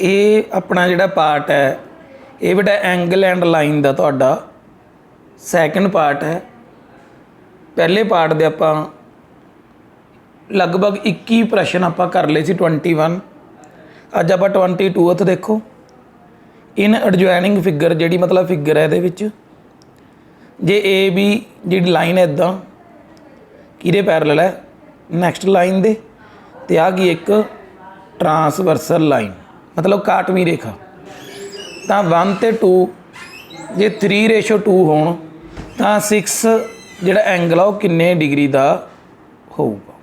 ये अपना जिहड़ा पार्ट है ये बेटा एंगल एंड लाइन का तुहाडा सैकेंड पार्ट है। पहले पार्ट दे आपां लगभग 21 प्रश्न आपां कर लए सी 21। अज आपां 22th देखो। इन एडजॉइनिंग फिगर जिहड़ी मतलब फिगर है इहदे विच जे ए बी जिहड़ी लाइन इदां किहदे पैरेलल है नैक्सट लाइन दे ते आ गई एक ट्रांसवर्सल लाइन मतलब काटवीं रेखा। तो 1 ते 2 जे 3:2 होण तां 6 जिहड़ा एंगल आ किन्ने डिग्री का होऊगा।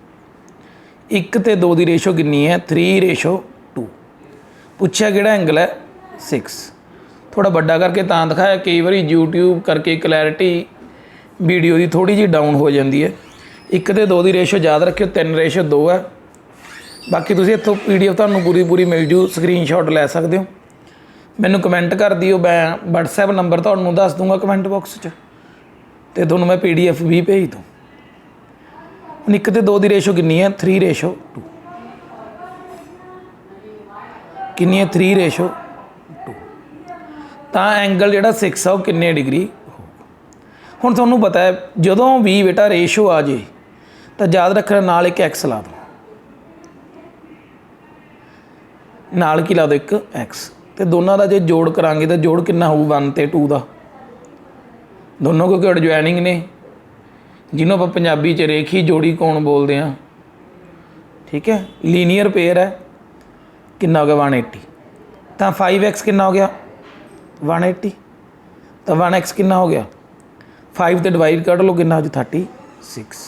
1 ते 2 की रेशो कितनी है 3:2। पूछा किहड़ा एंगल है 6। थोड़ा बड़ा करके तां दिखाया कई बार यूट्यूब करके क्लैरिटी वीडियो की थोड़ी जी डाउन हो जाती है। 1 ते 2 की रेशो याद रखियो 3:2 है। बाकी तुसीं इत्थों PDF तुहानूं पूरी मिल जू स्क्रीनशॉट लै सकते हो। मैनू कमेंट कर दिओ मैं WhatsApp नंबर तुहानूं दस दूँगा कमेंट बॉक्स च ते तुहानूं मैं PDF भी भेज दूँ। 1 ते 2 की रेशो कितनी है 3:2 कितनी है 3:2। तो एंगल जिहड़ा 6 आ किन्ने डिग्री हो। हुण तुहानूं पता है जदों भी बेटा रेशो आ जाए तो याद रखना नाल एक एक्स ला दो नाल की ला दो एक एक्स तो दोनों का जो जोड़ करांगे तो जोड़ कितना होऊ 1 ते 2 का दोनों क्योंकि एडजॉइनिंग ने जिन्हों आप पंजाबी च रेखी जोड़ी कौन बोलते हैं ठीक है। लीनियर पेयर है कितना हो गया 180। तो 5x कितना हो गया 180। तो 1x कितना हो गया 5 तो डिवाइड कर लो कितना हो 36।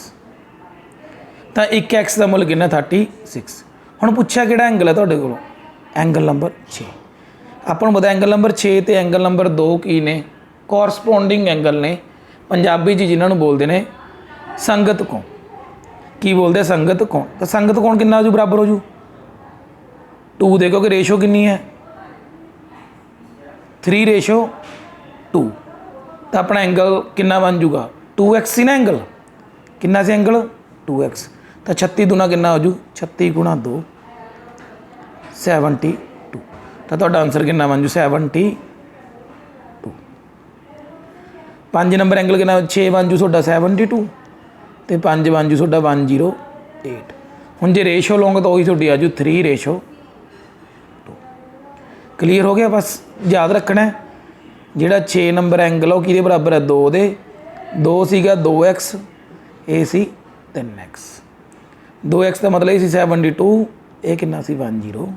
तो 1x का मुल कितना 36। हुण पुछया किहड़ा एंगल है तुहाडे कोलों एंगल नंबर 6। आपां नूं पता एंगल नंबर 6 तो एंगल नंबर 2 की ने कोरसपोंडिंग एंगल ने पंजाबी च जिन्होंने बोलते हैं संगत कोण की बोलते संगत कोण। तो संगत कोण कितना हो जू बराबर हो जू 2 दे क्योंकि रेशो कितनी है 3:2। तो अपना एंगल कितना बन जूगा 2x सी ना एंगल कितना सी एंगल 2x। तो 36 दूना कितना हो जू 36 गुणा 2 72। तो तुहाडा आंसर कितना बन जू 72। 5 नंबर एंगल कितना 6 बन जू तुहाडा 72 तो 5 बन जू तुहाडा 108। हुण जे रेशो लओगे तो वही तुहाडी आ जू 3:2। क्लीयर हो गया। बस याद रखना है जिहड़ा 6 नंबर एंगल वो किहदे बराबर है 2 दे 2 सीगा 2x ये सी 3x 2x का मतलब ये 72 ये कितना सी 108।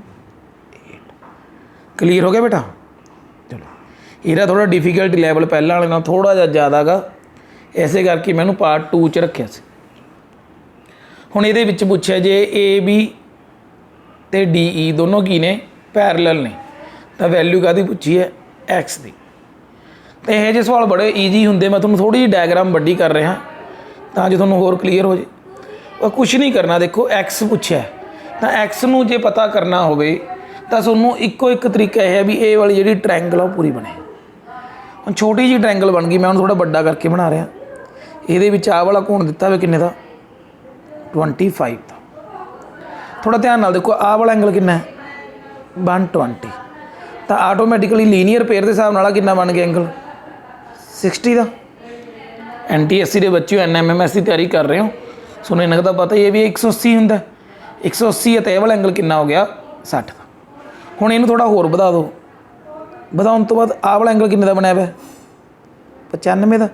क्लीयर हो गया बेटा। चलो ਇਹਦਾ थोड़ा डिफिकल्टी लैवल पहले वाले नाल थोड़ा जिहा ज़्यादा गा इसे करके मैं पार्ट 2 च रखिया सी। हुण इहदे विच पुछिया जे AB ते DE दोनों की ने पैरलल ने तो वैल्यू काहदी पुछी है एक्स की। तो यह जे सवाल बड़े ईजी होंगे मैं तुहानूं थोड़ी जी डायग्राम वड्डी कर रहा तां जो तुहानूं होर क्लीयर हो जाए। और कुछ नहीं करना देखो एक्स पूछा तो एक्स नूं जे पता करना होवे तो तुहानूं इक्को एक तरीका यह है भी ए वाली जिहड़ी ट्रायंगल आ पूरी बने। हुण छोटी जी ट्रायंगल बन गई मैं थोड़ा बड़ा करके बना रहा। ये आ वाला कोण दिता हुआ किन्ने का 25 का। थोड़ा ध्यान नाल देखो आ वाला एंगल कितना है 120। तो आटोमैटिकली लीनियर पेयर के हिसाब नाल कितना बन गया एंगल 60 का। NTSC के बच्चे NMMS की तैयारी कर रहे हो सुनो इन्हें तो पता ये भी 180 होंगे 180 है तो यह वाला एंगल कितना हो गया 60 का। हुण इनू थोड़ा होर बढ़ा दो बढ़ाने तो बाद आ वाला एंगल किन्ने का बनया हुआ 95 का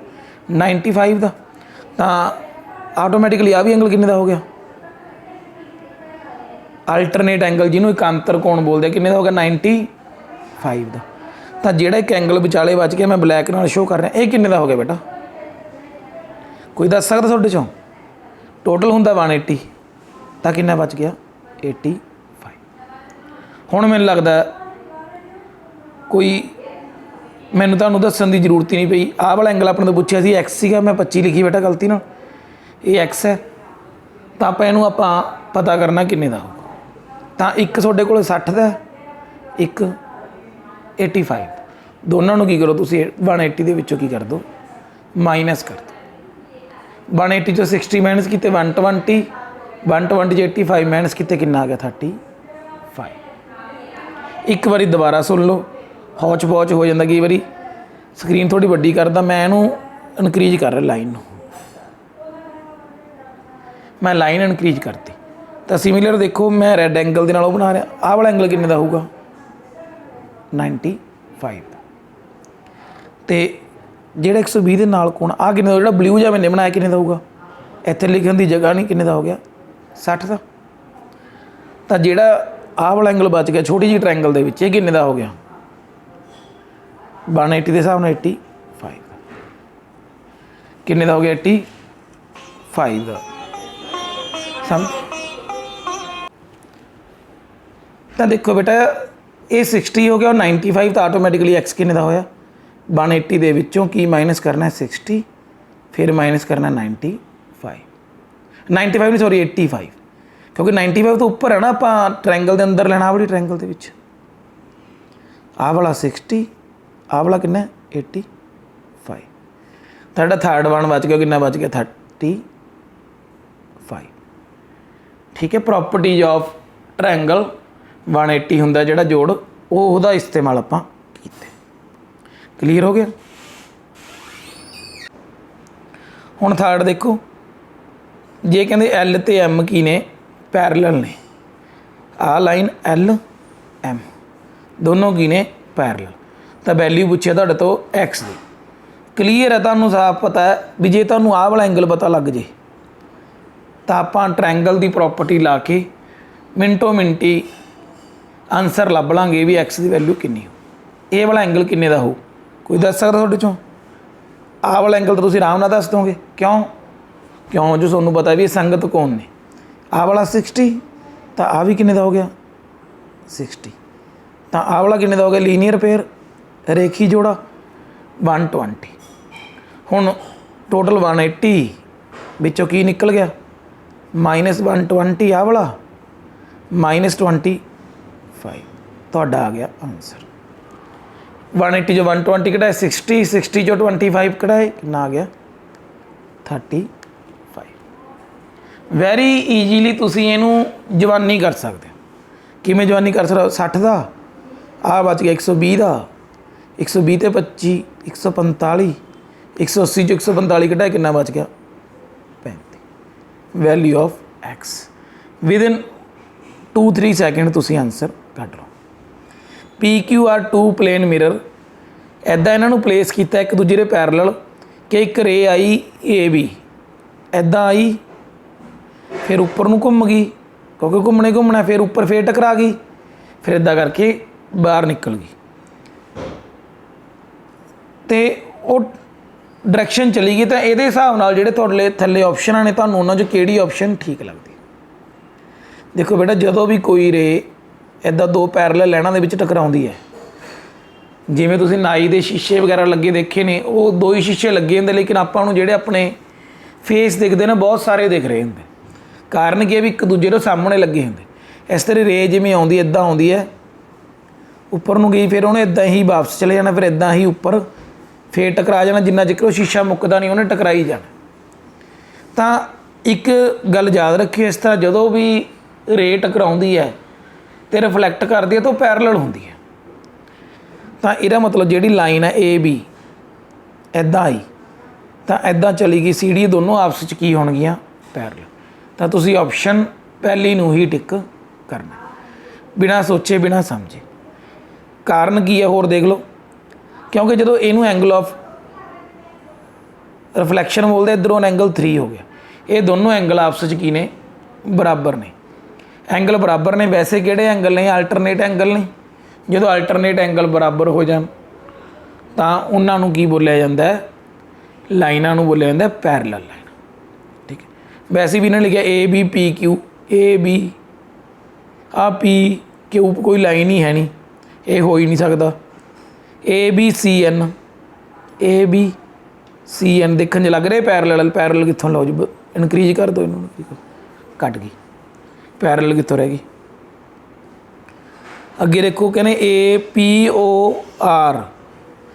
95 का। तो आटोमैटिकली आ भी एंगल किन्ने का हो गया अल्टरनेट एंगल जिन्होंने एक अंतर कोण बोलते किन्ने का हो गया 95 का। तो जोड़ा एक एंगल विचाले बच गया मैं ब्लैक नाल शो कर रहा ये किन्ने का हो गया बेटा कोई दस सकता तुहाडे चों टोटल हुंदा 180 तो किन्ना बच गया 85। हुण मैनूं लगदा कोई मैनूं तुहानूं दस्सण की जरूरत ही नहीं पई। आह वाला एंगल अपने तो पूछा सी एक्स सीगा मैं 25 लिखी बेटा गलती ना ये एक्स है। तो आपां इहनूं आपां पता करना किन्ने दा होगा। तो एक तुहाडे कोल 60 का एक 85 दोनों की करो तुसीं 180 दे विचों की कर दो माइनस कर दो 180 चो 60 माइनस किते 120 120 85 माइनस किते कितना आ गया 35। एक बारी दोबारा सुन लो, हौच पौच हो जाता कई बारी, स्क्रीन थोड़ी वड्डी करदा, मैं इनू इनक्रीज कर रहा लाइन, मैं लाइन इनक्रीज करती। तो सिमिलर देखो मैं रैड एंगल के नाल बना रहा, आह वाला एंगल किन्ने दा होगा 95, तो ਜਿਹੜਾ 120 ਦੇ ਨਾਲ ਕੋਣ ਆ ਕਿੰਨੇ ਦਾ, ਜਿਹੜਾ ਬਲੂ ਜਿਹਾ ਮੈਨੇ ਬਣਾਇਆ ਕਿੰਨੇ ਦਾ ਹੋਊਗਾ, ਇੱਥੇ ਲਿਖਣ ਦੀ ਜਗ੍ਹਾ ਨਹੀਂ, ਕਿੰਨੇ ਦਾ ਹੋ ਗਿਆ 60 ਦਾ। ਤਾਂ ਜਿਹੜਾ ਆਹ ਵਾਲਾ ਐਂਗਲ ਬਚ ਗਿਆ ਛੋਟੀ ਜਿਹੀ ਟ੍ਰਾਇੰਗਲ ਦੇ ਵਿੱਚ, ਇਹ ਕਿੰਨੇ ਦਾ ਹੋ ਗਿਆ 180 ਦੇ ਹਿਸਾਬ ਨਾਲ 85, ਕਿੰਨੇ ਦਾ ਹੋ ਗਿਆ 85 ਦਾ। ਸਮਝ? ਤਾਂ ਦੇਖੋ ਬੇਟਾ ਇਹ 60 ਹੋ ਗਿਆ ਔਰ 95, ਤਾਂ ਆਟੋਮੈਟਿਕਲੀ ਐਕਸ ਕਿੰਨੇ ਦਾ ਹੋਇਆ 180 ਦੇ ਵਿੱਚੋਂ ਕੀ ਮਾਈਨਸ ਕਰਨਾ 60, ਫਿਰ ਮਾਈਨਸ ਕਰਨਾ 95 ਨਹੀਂ ਸੌਰੀ 85, ਕਿਉਂਕਿ 95 ਤੋਂ ਉੱਪਰ ਹੈ ਨਾ, ਆਪਾਂ ਟ੍ਰਾਇੰਗਲ ਦੇ ਅੰਦਰ ਲੈਣਾ, ਆਹ ਵਾਲੀ ਟ੍ਰਾਇੰਗਲ ਦੇ ਵਿੱਚ ਆਹ ਵਾਲਾ 60, ਆਹ ਵਾਲਾ ਕਿੰਨਾ 85। ਤੁਹਾਡਾ ਥਰਡ ਵਨ ਬਚ ਗਿਆ, ਕਿੰਨਾ ਬਚ ਗਿਆ 35। ਠੀਕ ਹੈ, ਪ੍ਰੋਪਰਟੀਜ਼ ਆਫ ਟ੍ਰਾਇੰਗਲ 180 ਹੁੰਦਾ ਜਿਹੜਾ ਜੋੜ, ਉਹ ਉਹਦਾ ਇਸਤੇਮਾਲ ਆਪਾਂ ਕੀਤੇ। ਕਲੀਅਰ ਹੋ ਗਿਆ? ਹੁਣ ਥਰਡ ਦੇਖੋ, ਜੇ ਕਹਿੰਦੇ ਐਲ ਅਤੇ ਐਮ ਕੀ ਨੇ ਪੈਰਲਲ ਨੇ, ਆਹ ਲਾਈਨ ਐਲ ਐਮ ਦੋਨੋਂ ਕੀ ਨੇ ਪੈਰਲਲ, ਤਾਂ ਵੈਲਿਊ ਪੁੱਛਿਆ ਤੁਹਾਡੇ ਤੋਂ ਐਕਸ ਦੀ। ਕਲੀਅਰ ਹੈ, ਤੁਹਾਨੂੰ ਸਾਫ਼ ਪਤਾ ਹੈ ਵੀ ਜੇ ਤੁਹਾਨੂੰ ਆਹ ਵਾਲਾ ਐਂਗਲ ਪਤਾ ਲੱਗ ਜੇ ਤਾਂ ਆਪਾਂ ਟ੍ਰਾਇੰਗਲ ਦੀ ਪ੍ਰੋਪਰਟੀ ਲਾ ਕੇ ਮਿੰਟੋ ਮਿੰਟੀ ਆਨਸਰ ਲੱਭ ਲਾਂਗੇ ਵੀ ਐਕਸ ਦੀ ਵੈਲਿਊ ਕਿੰਨੀ ਹੋ। ਇਹ ਵਾਲਾ ਐਂਗਲ ਕਿੰਨੇ ਦਾ ਹੋ, ਕੋਈ ਦੱਸ ਸਕਦਾ ਤੁਹਾਡੇ ਚੋਂ? ਆਹ ਵਾਲਾ ਐਂਗਲ ਤਾਂ ਤੁਸੀਂ ਆਰਾਮ ਨਾਲ ਦੱਸ ਦੋਗੇ, ਕਿਉਂ ਜੋ ਤੁਹਾਨੂੰ ਪਤਾ ਵੀ ਇਹ ਸੰਗਤ ਕੌਣ ਨੇ। ਆਹ ਵਾਲਾ 60, ਤਾਂ ਆਹ ਵੀ ਕਿੰਨੇ ਦਾ ਹੋ ਗਿਆ 60, ਤਾਂ ਆਹ ਵਾਲਾ ਕਿੰਨੇ ਦਾ ਹੋ ਗਿਆ ਲੀਨੀਅਰ ਪੇਅਰ, ਰੇਖੀ ਜੋੜਾ 120। ਹੁਣ ਟੋਟਲ 180 ਵਿੱਚੋਂ ਕੀ ਨਿਕਲ ਗਿਆ -120, ਆਹ ਵਾਲਾ -25, ਤੁਹਾਡਾ ਆ ਗਿਆ ਆਨਸਰ। 180 ਚੋਂ 120 ਕਢਾਏ 60 ਚੋਂ 25 ਕਢਾਏ, ਕਿੰਨਾ ਆ ਗਿਆ 35। ਵੈਰੀ ਈਜ਼ੀਲੀ ਤੁਸੀਂ ਇਹਨੂੰ ਜਵਾਨੀ ਕਰ ਸਕਦੇ ਹੋ। ਕਿਵੇਂ ਜਵਾਨੀ ਕਰ ਸਕਦੇ ਹੋ? 60 ਦਾ ਆਹ ਬਚ ਗਿਆ 120 ਦਾ, 120 ਤੇ 25 145, 180 ਚੋਂ 145 ਕਢਾਏ, ਕਿੰਨਾ ਬਚ ਗਿਆ 35। Value of X within 2-3 second ਤੁਸੀਂ ਆਨਸਰ ਕੱਢ ਲਓ। PQR 2 ਪਲੇਨ ਮਿਰਰ, ਇੱਦਾਂ ਇਹਨਾਂ ਨੂੰ ਪਲੇਸ ਕੀਤਾ ਇੱਕ ਦੂਜੇ ਦੇ ਪੈਰਲਲ ਕਿ ਇੱਕ ਰੇ ਆਈ AB, ਇੱਦਾਂ ਆਈ ਫਿਰ ਉੱਪਰ ਨੂੰ ਘੁੰਮ ਗਈ, ਕਿਉਂਕਿ ਘੁੰਮਣਾ ਫਿਰ ਉੱਪਰ ਫਿਰ ਟਕਰਾ ਗਈ, ਫਿਰ ਇੱਦਾਂ ਕਰਕੇ ਬਾਹਰ ਨਿਕਲ ਗਈ ਅਤੇ ਉਹ ਡਾਇਰੈਕਸ਼ਨ ਚਲੀ ਗਈ। ਤਾਂ ਇਹਦੇ ਹਿਸਾਬ ਨਾਲ ਜਿਹੜੇ ਤੁਹਾਡੇ ਥੱਲੇ ਆਪਸ਼ਨਾਂ ਨੇ, ਤੁਹਾਨੂੰ ਉਹਨਾਂ 'ਚੋਂ ਕਿਹੜੀ ਆਪਸ਼ਨ ਠੀਕ ਲੱਗਦੀ? ਦੇਖੋ ਬੇਟਾ, ਜਦੋਂ ਵੀ ਕੋਈ ਰੇ ਇੱਦਾਂ ਦੋ ਪੈਰਲਲ ਲਾਈਨਾਂ ਦੇ ਵਿੱਚ ਟਕਰਾਉਂਦੀ ਹੈ, ਜਿਵੇਂ ਤੁਸੀਂ ਨਾਈ ਦੇ ਸ਼ੀਸ਼ੇ ਵਗੈਰਾ ਲੱਗੇ ਦੇਖੇ ਨੇ, ਉਹ ਦੋ ਹੀ ਸ਼ੀਸ਼ੇ ਲੱਗੇ ਹੁੰਦੇ, ਲੇਕਿਨ ਆਪਾਂ ਨੂੰ ਜਿਹੜੇ ਆਪਣੇ ਫੇਸ ਦਿਖਦੇ ਨੇ ਬਹੁਤ ਸਾਰੇ ਦਿਖ ਰਹੇ ਹੁੰਦੇ। ਕਾਰਨ ਕੀ ਹੈ ਵੀ ਇੱਕ ਦੂਜੇ ਦੇ ਸਾਹਮਣੇ ਲੱਗੇ ਹੁੰਦੇ। ਇਸ ਤਰ੍ਹਾਂ ਰੇ ਜਿਵੇਂ ਆਉਂਦੀ ਇੱਦਾਂ ਆਉਂਦੀ ਹੈ, ਉੱਪਰ ਨੂੰ ਗਈ, ਫਿਰ ਉਹਨੇ ਇੱਦਾਂ ਹੀ ਵਾਪਸ ਚਲੇ ਜਾਣਾ, ਫਿਰ ਇੱਦਾਂ ਹੀ ਉੱਪਰ ਫਿਰ ਟਕਰਾ ਜਾਣਾ, ਜਿੰਨਾ ਚਿਰ ਉਹ ਸ਼ੀਸ਼ਾ ਮੁੱਕਦਾ ਨਹੀਂ ਉਹਨੇ ਟਕਰਾਈ ਜਾਣਾ। ਤਾਂ ਇੱਕ ਗੱਲ ਯਾਦ ਰੱਖਿਓ, ਇਸ ਤਰ੍ਹਾਂ ਜਦੋਂ ਵੀ ਰੇ ਟਕਰਾਉਂਦੀ ਹੈ ਅਤੇ ਰਿਫਲੈਕਟ ਕਰਦੀ ਹੈ ਤਾਂ ਉਹ ਪੈਰਲਲ ਹੁੰਦੀ ਹੈ। ਤਾਂ ਇਹਦਾ ਮਤਲਬ ਜਿਹੜੀ ਲਾਈਨ ਹੈ AB ਇੱਦਾਂ ਆਈ ਤਾਂ ਇੱਦਾਂ ਚਲੀ ਗਈ, CD ਦੋਨੋਂ ਆਪਸ ਵਿੱਚ ਕੀ ਹੋਣਗੀਆਂ ਪੈਰਲਲ। ਤਾਂ ਤੁਸੀਂ ਆਪਸ਼ਨ ਪਹਿਲੀ ਨੂੰ ਹੀ ਟਿਕ ਕਰਨਾ, ਬਿਨਾਂ ਸੋਚੇ ਬਿਨਾਂ ਸਮਝੇ। ਕਾਰਨ ਕੀ ਹੈ ਹੋਰ ਦੇਖ ਲਓ, ਕਿਉਂਕਿ ਜਦੋਂ ਇਹਨੂੰ ਐਂਗਲ ਆਫ ਰਿਫਲੈਕਸ਼ਨ ਬੋਲਦੇ, ਇੱਧਰੋਂ ਐਂਗਲ 3 ਹੋ ਗਿਆ। ਇਹ ਦੋਨੋਂ ਐਂਗਲ ਆਪਸ ਵਿੱਚ ਕੀ ਨੇ ਬਰਾਬਰ ਨੇ, ਐਂਗਲ ਬਰਾਬਰ ਨੇ। ਵੈਸੇ ਕਿਹੜੇ ਐਂਗਲ ਨੇ? ਅਲਟਰਨੇਟ ਐਂਗਲ ਨੇ। ਜਦੋਂ ਅਲਟਰਨੇਟ ਐਂਗਲ ਬਰਾਬਰ ਹੋ ਜਾਣ ਤਾਂ ਉਹਨਾਂ ਨੂੰ ਕੀ ਬੋਲਿਆ ਜਾਂਦਾ? ਲਾਈਨਾਂ ਨੂੰ ਬੋਲਿਆ ਜਾਂਦਾ ਪੈਰਲਲ ਲਾਈਨ। ਠੀਕ ਹੈ, ਵੈਸੇ ਵੀ ਇਹਨਾਂ ਨੇ ਲਿਖਿਆ ABPQ, AB ਆ PQ ਕੋਈ ਲਾਈਨ ਹੀ ਹੈ ਨਹੀਂ, ਇਹ ਹੋ ਹੀ ਨਹੀਂ ਸਕਦਾ। ABCN, ABCN ਦੇਖਣ 'ਚ ਲੱਗ ਰਿਹਾ ਪੈਰਲਲ। ਪੈਰਲਲ ਕਿੱਥੋਂ? ਲਓ ਜੀ ਇਨਕਰੀਜ਼ ਕਰ ਦਿਓ ਇਹਨੂੰ, ਘੱਟ ਗਈ ਪੈਰਲਲ, ਕਿੱਥੋਂ ਰਹਿ ਗਈ? ਅੱਗੇ ਦੇਖੋ ਕਹਿੰਦੇ APOR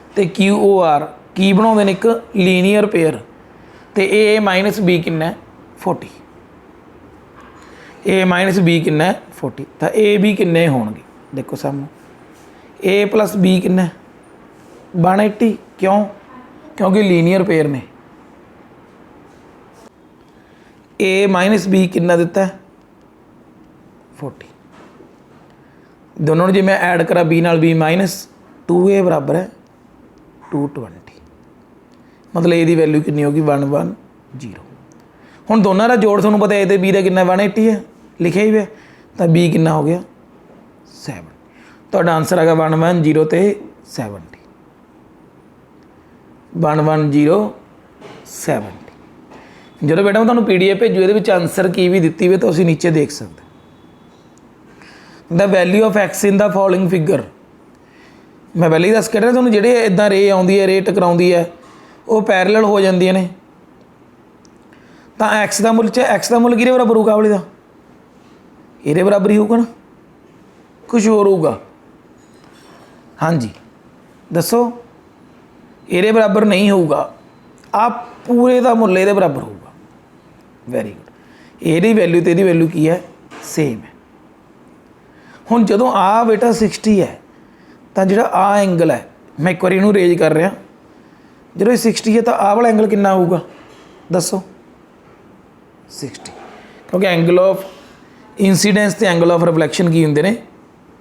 ਅਤੇ QOR ਕੀ ਬਣਾਉਂਦੇ ਨੇ? ਇੱਕ ਲੀਨੀਅਰ ਪੇਅਰ। ਅਤੇ A-B ਕਿੰਨਾ 40, A-B ਕਿੰਨਾ 40। ਤਾਂ AB ਕਿੰਨੇ ਹੋਣਗੇ? ਦੇਖੋ ਸਾਹਮਣੇ ए प्लस बी किन्ना 180 क्यों क्योंकि लीनियर पेयर ने ए माइनस बी किन्ना दिता है 40 दोनों जो मैं ऐड करा बी नाल बी माइनस 2a बराबर है 220 मतलब ए की वैल्यू कितनी होगी 110 हुण दोनों का जोड़ थोड़ा पता ए तो बी का कितना 180 है लिखे ही है तो बी कितना हो गया 7 तो आंसर आ गया 110 तो 70 110 70 जो बेटा मैं तुम्हें PDF भेजू ये आंसर की भी दी हुई तो असीं नीचे देख सकते the value of x in the following figure मैं पहले ही दस कह रहा तुहानूं जिहड़े इदां रे आउंदी है रे टकराउंदी है वो पैरलल हो जांदियां ने तो एक्स का मुल एक्स का मुल किहदे बराबर होगा वाले का ये बराबर ही होगा ना कुछ होर होगा हाँ जी दसो ये बराबर नहीं होगा आप पूरे का मुल ये बराबर होगा वैरी गुड ये वैल्यू तो यदी वैल्यू की है सेम है हुण जदों आ बेटा 60 है तो जिहड़ा आ एंगल है मैं एक बार इहनूं रेज कर रहा जो 60 है तो आ वाला एंगल कितना होगा दसो 60 क्योंकि एंगल ऑफ इंसीडेंस तो एंगल ऑफ रिफ्लैक्शन की होंगे ने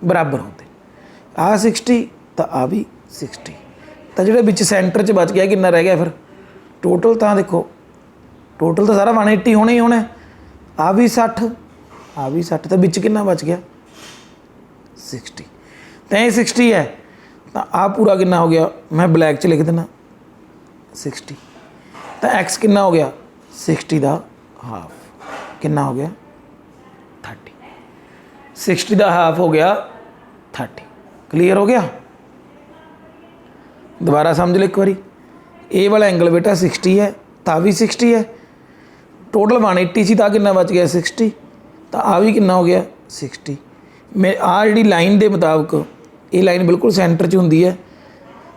बराबर होंगे आ 60 तो आ भी 60 तो जो बिच सेंटर च बच गया कितना रह गया फिर टोटल तो देखो टोटल तो सारा 180 होना ही होना आ भी 60 आ भी 60 तो बिच कितना बच गया 60 तो ये 60 है तो आ पूरा कितना हो गया मैं ब्लैक च लिख देना 60 तो एक्स कितना हो गया 60 का हाफ कितना हो गया 30 60 का हाफ हो गया 30 क्लीयर हो गया दोबारा समझ लो एक बारी ए वाला एंगल बेटा 60 है ता भी 60 है टोटल 180 सी ता कितना बच गया 60 तो आ भी कितना हो गया 60 मैं आ जी लाइन के मुताबिक ये लाइन बिल्कुल सेंटर च होंगी है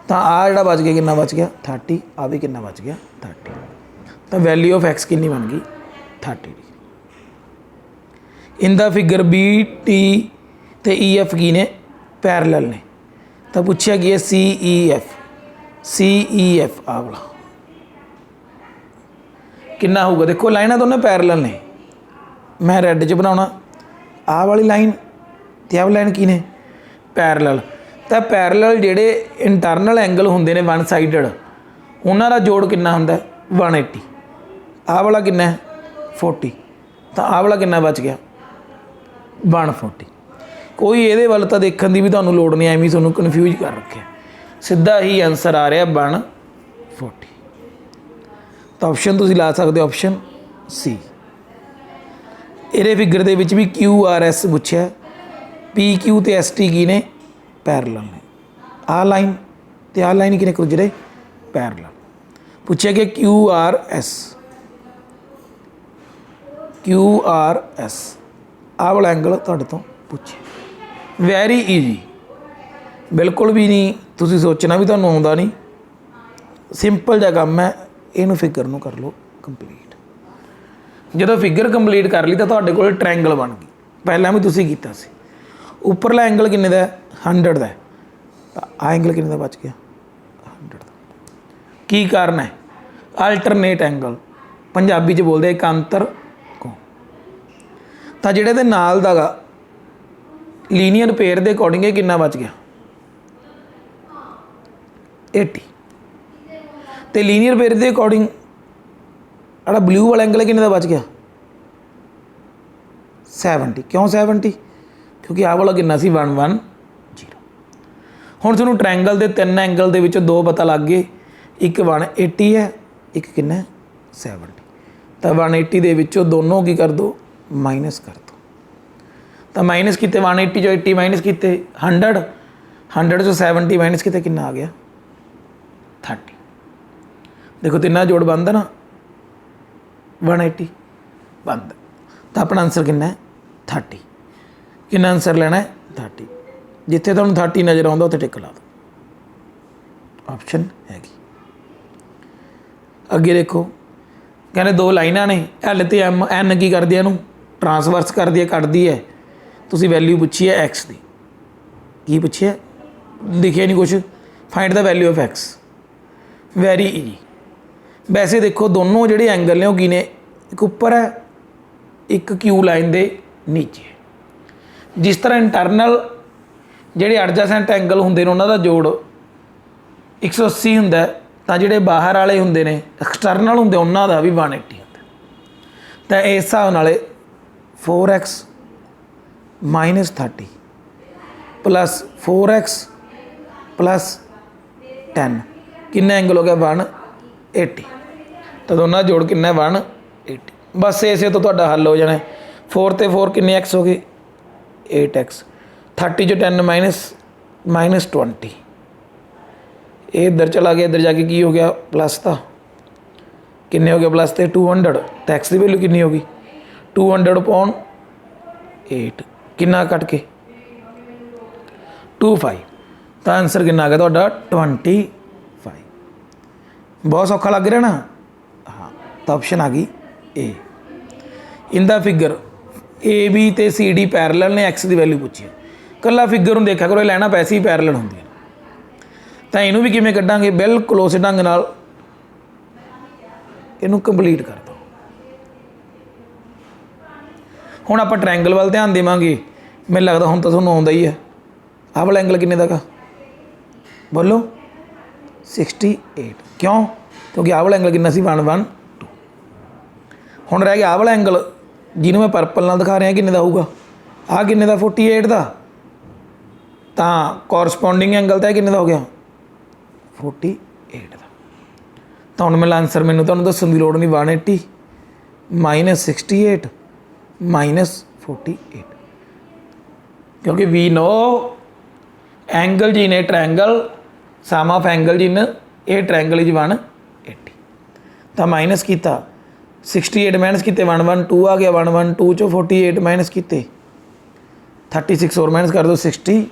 तो आ जोड़ा बच गया कितना बच गया 30 आ भी कितना बच गया 30 तो वैल्यू ऑफ एक्स कितनी बन गई 30 in the figure B T तो ई एफ की ने पैरलल ने तो पूछा कि सी ई एफ आ वाला कितना होगा देखो लाइना दोनों पैरलल ने मैं रैड च बनाना आ वाली लाइन तो आ लाइन की ने पैरलल तो पैरलल जेडे इंटरनल एंगल होंगे ने वन साइडड उन्हों का जोड़ कितना होंगे 180 आ वाला कितना है 40 तो आ वाला कितना बच गया 140 कोई ये वाल तो देखने की भी तुहानूं लोड़ नहीं एवं तुहानूं कन्फ्यूज कर रखे सीधा ही आंसर आ रहा 140 तो ऑप्शन तुसीं ला सकते हो ऑप्शन सी ये फिगर दे विच भी QRS पूछा PQ तो ST की ने पैरलल ने आ लाइन तो आ लाइन की ने कुछ ਜਿਹੜੇ पैरलल पूछा कि QRS आ वाला एंगल तुहाडे तो पूछे वैरी ईजी बिल्कुल भी नहीं तुसीं सोचना भी तुहानूं आउंदा नहीं सिंपल जिहा काम है इहनूं फिगर नूं कर लो कंप्लीट जो फिगर कंप्लीट कर ली तो तुहाडे कोल ट्रायंगल बन गई पहला भी तुसीं कीता सी उपरला एंगल किन्ने दा 100 का तो आ एंगल किन्ने दा बच गया 100 का की कारण है अल्टरनेट एंगल पंजाबी च बोलते एक अंतर कोण तो जिहड़े दे नाल दा लीनियर पेयर के अकॉर्डिंग कितना बच गया 80 तो लीनियर पेयर के अकॉर्डिंग अड़ा ब्लू वाला एंगल किन्ने दा बच गया 70 क्यों 70 क्योंकि आ वाला कितना सी 110 हुण तुहानूं ट्रायंगल के 3 एंगल के विचों 2 पता लग गए एक 180 है एक कितना 70 तो 180 के विचों दोनों की कर दो माइनस कर दो तो माइनस किते 180 जो 80 माइनस किते 100 जो 70 माइनस किते कितना आ गया 30 देखो तिना जोड़ बनता ना 180 बनता तो अपना आंसर कितना है 30 कितना आंसर लेना है 30 जिथे तुहानूं 30 नज़र आता उत्थे टिक ला दो ऑप्शन हैगी अगे देखो कहने 2 लाइनां ने एल ते एम एन की कर दिया ट्रांसवर्स कर दिया कट दी है तुसी वैल्यू पूछी है एक्स की पूछी है दिखे नहीं कुछ, find the value of X, very easy. वैसे देखो दोनों ਜਿਹੜੇ एंगल ने वो की ने, एक उपर है एक क्यू लाइन के नीचे। जिस तरह इंटरनल ਜਿਹੜੇ एडजेसेंट एंगल होंगे उन्हों का जोड़ 180 होंगे, तो ਜਿਹੜੇ बाहर वाले होंगे ने एक्सटर्नल होंगे उन्हों का भी 180 होंगे। तो इस हिसाब नाल 4x minus 30 plus 4x plus 10 कितना एंगल हो गया 180। तो दोनों जोड़ कितना 180। बस इसे तो तुहाडा हल हो जाना। 4 ते 4 किन्ने एक्स हो गए 8x, 30 जो 10 माइनस 20, ये इधर चला गया, इधर जाके की हो गया प्लस था, किन्ने हो गया प्लस ते 200। तो एक्स की वैल्यू कितनी होगी 200/8, कितना कट के 25। तो आंसर कितना आ गया तुहाडा 25। बहुत सौखा लग रहा ना। हाँ, तो ऑप्शन आ गई ए। इनका फिगर ए बी तो सी डी पैरलल ने, एक्स की वैल्यू पूछी है। कला फिगर में देखा करो, लैना पैसे ही पैरलल होंगे। तो इनू भी किमें कड्डांगे, बिल्कुल उस ढंग नाल इनू कंप्लीट कर दो। हुण आपां ट्रायंगल वाल ध्यान देवांगे। मैनूं लगदा हुण तां तुहानूं आउंदा ही है। आह वाला एंगल किन्ने दा गा बोलो 68। क्यों? क्योंकि आह वाला एंगल कितना सी 112। हुण रह गया आह वाला एंगल जिन्हों मैं परपल नाल दिखा रहा किन्ने दा होऊगा, आह किन्ने दा 48 दा। तां कोरसपोंडिंग एंगल तो किन्ने दा हो गया 48 दा। तो हुण मेरा आंसर मैनूं तुहानूं दस्सण दी लोड़ नहीं, 180 माइनस 68 माइनस 48, क्योंकि वी नो एंगल जी ने ट्रायंगल सम ऑफ एंगल जी ने ये ट्रायंगल इज 180। तो माइनस किया 68 माइनस किते 112 आ गया, 112 चो 48 माइनस किते 36 और माइनस कर दो 64।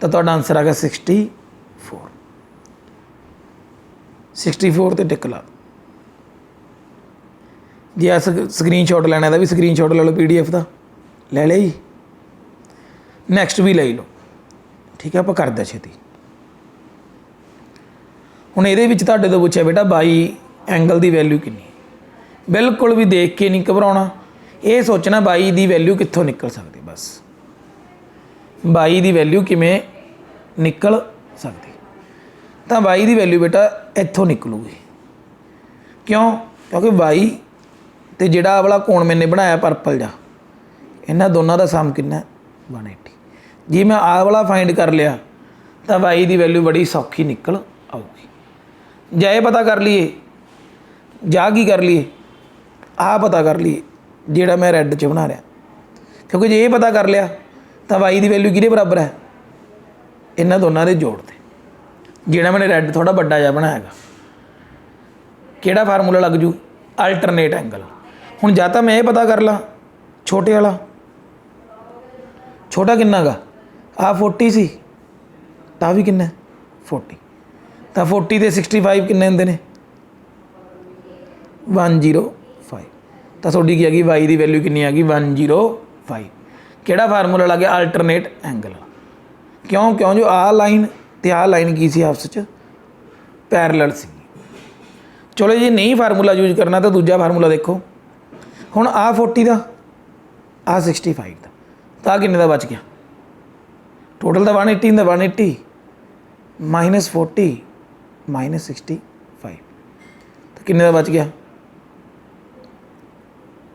तो तुहाडा आंसर आ गया 64। 64 तो टिक ला। जे आ स्क्रीन शॉट लैना भी स्क्रीन शॉट ले लो, PDF का ले लिया जी। नैक्सट भी ले लो, ठीक है। आप करते छेती। हुण इहदे विच तुहाडे तो पुछिया बेटा 22 एंगल की वैल्यू कितनी, बिल्कुल भी देख के नहीं घबराउणा। ये सोचना 22 की वैल्यू कित्थों निकल सकती, बस 22 की वैल्यू किमें निकल सकती। तो 22 की वैल्यू बेटा इत्थों निकलूगी। क्यों? क्योंकि 22 तो जिहड़ा वाला कोण मैंने बनाया परपल जा, इन्हां दोनों का सम कितना 180। जी मैं आह वाला फाइंड कर लिया तो 22 की वैल्यू बड़ी सौखी निकल आऊगी। जा ये पता कर लीए, जा की कर लीए आह पता कर लीए जिहड़ा मैं रैड च बना रहा, क्योंकि जे ये पता कर लिया तो 22 की वैल्यू किहदे बराबर है इन्हां दोनों के जोड़ के। जिहड़ा मैंने रैड थोड़ा बड़ा जा बनाया, किहड़ा फार्मूला लग जू अल्टरनेट एंगल। हुण जां तां मैं ये पता कर ला छोटे वाला, छोटा किन्ना गा आ 40 सी, ता भी किन्ना 40। तो 40 ते 65 किन्ने होंदे ने 105। तो तुहाडी की आ गई 22 की वैल्यू कितनी आ गई 105। किहड़ा फार्मूला लग गया अल्टरनेट एंगल। क्यों? क्यों जो आ लाइन ते आ लाइन की सी आपस च पैरलल सी। चलो जी नहीं फार्मूला यूज करना तो दूजा फार्मूला देखो। हुण आ 40 का आ 65 का, तो आ किन्ने दा बच गया टोटल तो 180 होंदा, 180 माइनस 40 माइनस 65, तो किन्ने दा बच गया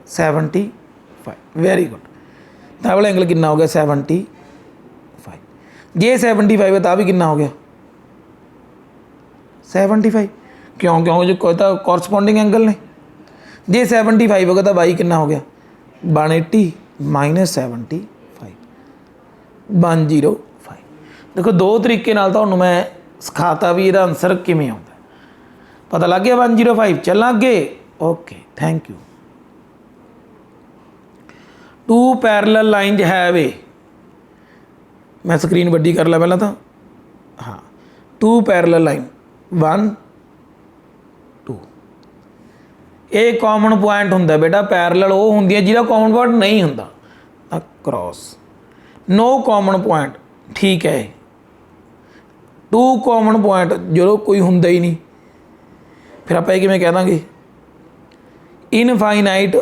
75। Very good. तो वाला एंगल कितना हो गया 75। जे 75 है तो भी कितना हो गया 75। क्यों? क्यों जो कहता कॉरस्पॉन्डिंग एंगल ने। जे 75 होगा तो बाई कितना हो गया 180 माइनस 75 105। देखो दो तरीके नाल तुहानूं मैं सिखाता भी इहदा आंसर किवें आउंदा, पता लग गया 105। चलां अगे। Okay thank you. 2 parallel lines have a, मैं स्क्रीन वड्डी कर ला पहला तो। हाँ 2 पैरलल लाइन 1 2। ये कॉमन पॉइंट हुंदा बेटा, पैरलल वो हुंदी है जिहदा कॉमन पॉइंट नहीं हुंदा क्रॉस। नो कॉमन पॉइंट ठीक है। टू कॉमन पॉइंट जो कोई हुंदा ही नहीं, फिर आप किवें कह देंगे इनफाइनाइट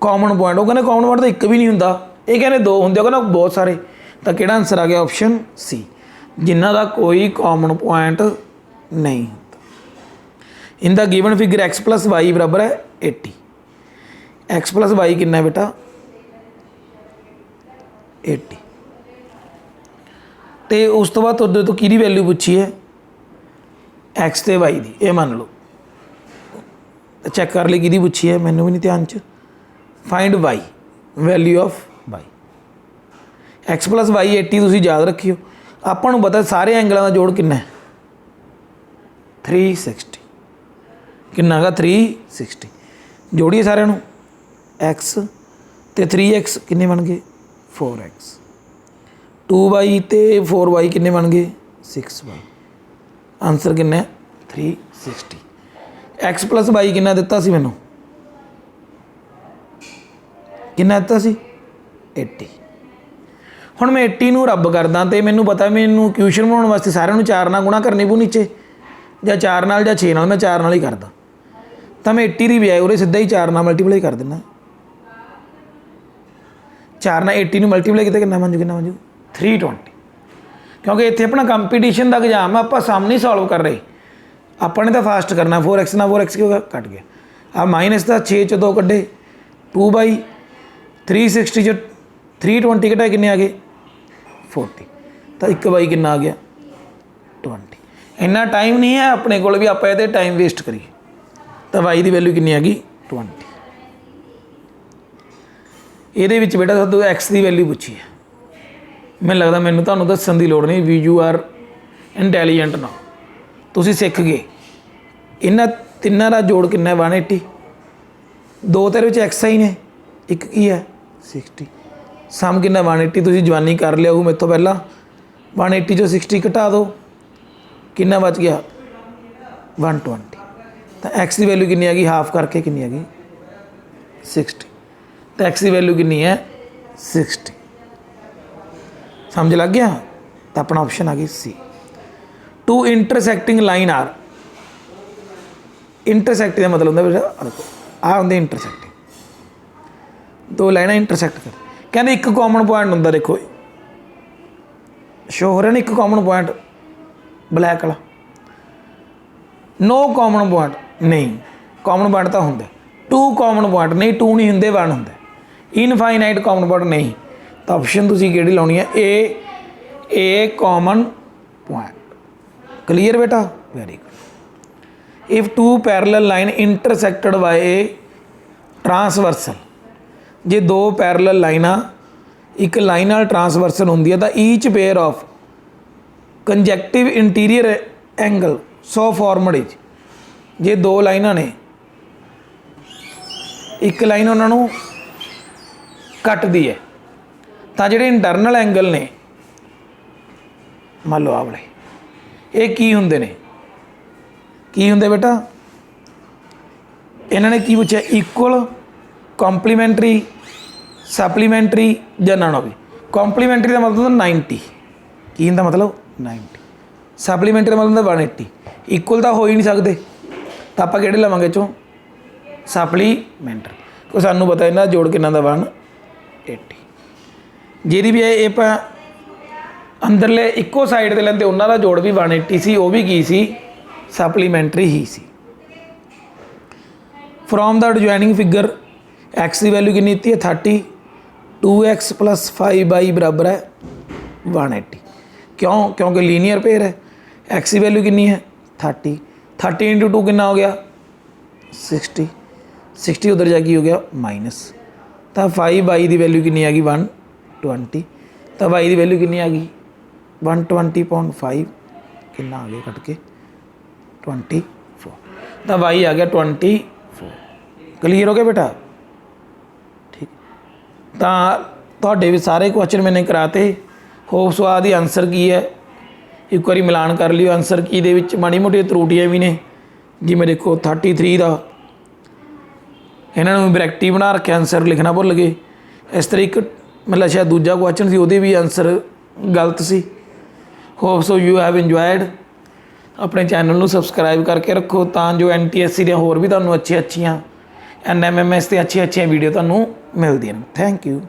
कॉमन पॉइंट। वो कहते कॉमन पॉइंट तो एक भी नहीं हुंदा, ये कहते दो होंगे, कहना बहुत सारे। तो किहड़ा आंसर आ गया ऑप्शन सी, जिन्हां दा कोई कॉमन पॉइंट नहीं होता। In the given figure X plus Y बराबर है 80। एक्स प्लस वाई कितना है बेटा 80। तो उस तो बाद तुहाडे तो किहदी वैल्यू पूछी है एक्स ते वाई दी, ये मान लो चैक कर ली किहदी पूछी है, मैनू भी नहीं ध्यान च। Find Y, value of Y. X plus Y 80 तुसीं याद रखियो। आपां नूं पता सारे एंगलों का जोड़ कितना है 360। कितना है 360। जोड़िए सारे नूं, एक्स ते 3x किन्ने बन गए 4x, 2y ते 4y किन्ने बन गए 6y। आंसर कितना है 360। एक्स प्लस वाई कितना दिता सी मैनू, कितना दिता सी 80। हुण मैं 80 नूं रब करदा तो मैनू पता मैनू क्वेश्चन बनाउण वास्ते सारिਆਂ ਨੂੰ 4 ਨਾਲ गुणा करनी पू नीचे, ਜਾਂ 4 ਨਾਲ ਜਾਂ 6 ਨਾਲ, मैं 4 ਨਾਲ ही करदा। तो मैं 80 की बजाय उरे सीधा ही 4 ਨਾਲ मल्टीप्लाई कर देना। 4 ਨਾਲ 80 ਨੂੰ मल्टीप्लाई किते कितना बन जू 320। क्योंकि इत्थे अपना कंपीटीशन का एग्जाम है, आप सामने सॉल्व कर रहे, अपने तो फास्ट करना। 4x ना 4x क्यों कट गया, आ माइनस का 6 च 2 कड्डे 2 360 च 320 कटाए किन्ने आ गए 40। तो 1 कितना आ गया 20। इन्ना टाइम नहीं है अपने को भी आप ये टाइम वेस्ट करिए। तो वाई की वैल्यू कितनी आ गई 20। ये बेटा सब एक्स की वैल्यू पूछी है, मैंने लगता मैंने तुहानूं दस्सण की लोड़ नहीं, वी यू आर इंटैलीजेंट ना, तुसीं सीख गए। इन्हां तिन्नां दा जोड़ कितना है 180। दो तो ये एक्स ही ने, एक की है 60। सम कितना 180, तुसीं जवानी कर लिया मेरे तो पहला। 180 चो 60 घटा दो, कितना बच गया 120। तो एक्स की वैल्यू कितनी आ गई हाफ करके कितनी आ गई 60। तो एक्स की वैल्यू कितनी है 60। समझ लग गया। तो अपना ऑप्शन आ गई सी। टू इंटरसैक्टिंग लाइन आर, इंटरसैक्टिंग का मतलब होंगे आ होंगे इंटरसैक्टिंग, दो लाइना इंटरसैक्ट कर। कहते एक कॉमन पॉइंट होंगे, देखो शो हो रहा ना एक कॉमन पॉइंट ब्लैक वाला। नो कॉमन पॉइंट नहीं, कॉमन पॉइंट तो होंगे। टू कॉमन पॉइंट नहीं, टू नहीं होंगे 1 होंगे। इनफाइनाइट कॉमन पॉइंट नहीं। तो ऑप्शन तुसीं किहड़ी लाउणी है ए कॉमन पॉइंट। क्लीयर बेटा, very good. If two parallel line intersected by a transversal, जे दो पैरलल लाइना एक लाइन नाल ट्रांसवर्सल होंदी है, तो each pair of consecutive interior angle so formed is. जे दो लाइना ने एक लाइन उन्होंने कटदी है, तो जोड़े इंटरनल एंगल ने मान लो आ वाले ये की होंदे ने, की होंदे बेटा इन्होंने की पूछा इक्वल कॉम्पलीमेंटरी सप्लीमेंटरी या नॉन भी। कॉम्पलीमेंटरी का मतलब 90, की होंदा मतलब 90, सप्लीमेंटरी का मतलब 180। इक्वल तो हो ही नहीं सकते, तो आप किहड़े लवांगे चों सप्लीमेंटरी, क्योंकि सानू पता इन्हां दा जोड़ किन्ना दा 180। जिहदी भी ये अंदरले इक्को साइड ते लैंदे उन्हां दा जोड़ भी 180 सी, वो भी की सी सप्लीमेंटरी ही सी। From the adjoining figure X की वैल्यू कितनी दी है 30, 2x प्लस 5y बराबर है 180। क्यों? क्योंकि लीनियर पेयर है। एक्स की वैल्यू कितनी है 30, 30 इंटू 2 कितना हो गया 60, 60 उधर जाके हो गया माइनस। तो 5y की वैल्यू कितनी आ गई 120। तो y की वैल्यू कितनी आ गई 120.5, कितना आ गया कट के 24। तो y आ गया 24। क्लीयर हो गया बेटा, ठीक। तो भी सारे क्वेश्चन मैंने कराते। होप सो आदि आंसर की है, एक बार मिलान कर लियो आंसर की दे विच माड़ी मोटी त्रुटियां भी ने। जिमें देखो 33 का इन्होंने ब्रैकेट बना रखे, आंसर लिखना भुल गए। इस तरह एक मतलब शायद दूजा क्वेश्चन सी, वो भी आंसर ਗਲਤ ਸੀ। Hope so you have enjoyed. ਆਪਣੇ ਚੈਨਲ ਨੂੰ ਸਬਸਕ੍ਰਾਈਬ ਕਰਕੇ ਰੱਖੋ ਤਾਂ ਜੋ NTSC ਦੀਆਂ ਹੋਰ ਵੀ ਤੁਹਾਨੂੰ ਅੱਛੀਆਂ NMMS ਤੇ ਅੱਛੀਆਂ ਵੀਡੀਓ ਤੁਹਾਨੂੰ ਮਿਲਦੀਆਂ ਨੇ। Thank you.